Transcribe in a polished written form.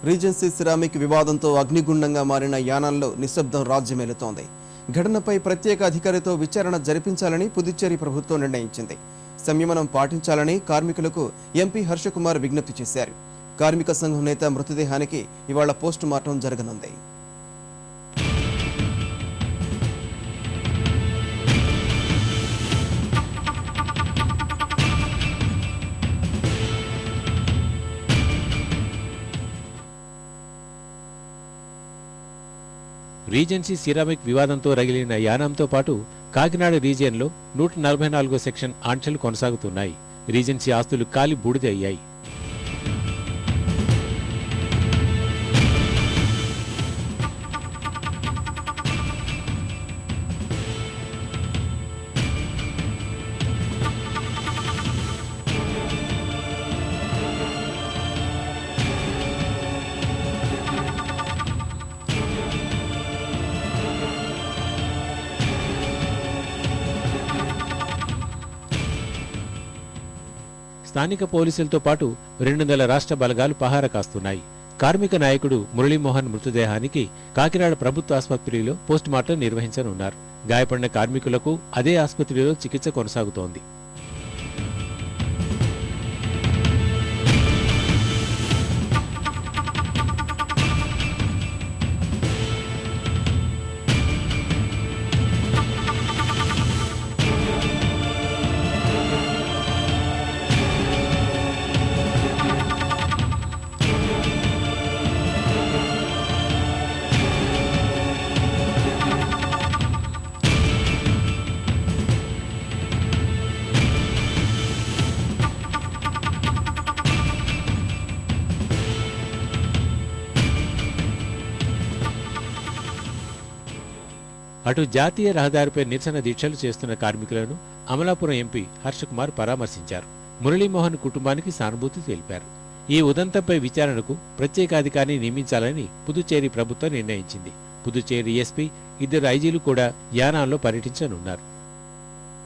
Regency ceramic వివాదంతో అగ్నిగుండంగా మారిన యానాల్లో నిశ్శబ్దం రాజ్యమేలుతోంది. ఘటనపై ప్రత్యేక అధికారితో విచారణ జరిపించాలని పుదుచ్చేరి ప్రభుత్వం నిర్ణయించింది. సంయమనం పాటించాలని కార్మికులకు ఎంపీ హర్షకుమార్ విజ్ఞప్తి చేశారు. కార్మిక సంఘం నేత మృతదేహానికి ఇవాళ పోస్టు మార్టం జరగనుంది. రీజెన్సీ సిరామిక్ వివాదంతో రగిలిన యానాంతో పాటు కాకినాడ రీజియన్లో 144 సెక్షన్ ఆంక్షలు కొనసాగుతున్నాయి. రీజెన్సీ ఆస్తులు కాలి బూడిద అయ్యాయి. స్థానిక పోలీసులతో పాటు 200 రాష్ట్ర బలగాలు పహారా కాస్తున్నాయి. కార్మిక నాయకుడు మురళీమోహన్ మృతదేహానికి కాకినాడ ప్రభుత్వ ఆసుపత్రిలో పోస్టుమార్టం నిర్వహించనున్నారు. గాయపడిన కార్మికులకు అదే ఆసుపత్రిలో చికిత్స కొనసాగుతోంది. అటు జాతీయ రహదారిపై నిరసన దీక్షలు చేస్తున్న కార్మికులను అమలాపురం ఎంపీ హర్షకుమార్ పరామర్శించారు. మురళీమోహన్ కుటుంబానికి సానుభూతి తెలిపారు. ఈ ఉదంతంపై విచారణకు ప్రత్యేకాధికారిని నియమించాలని పుదుచ్చేరి ప్రభుత్వం నిర్ణయించింది. పుదుచ్చేరి ఎస్పీ, 2 ఐజీలు కూడా యానాంలో పర్యటించనున్నారు.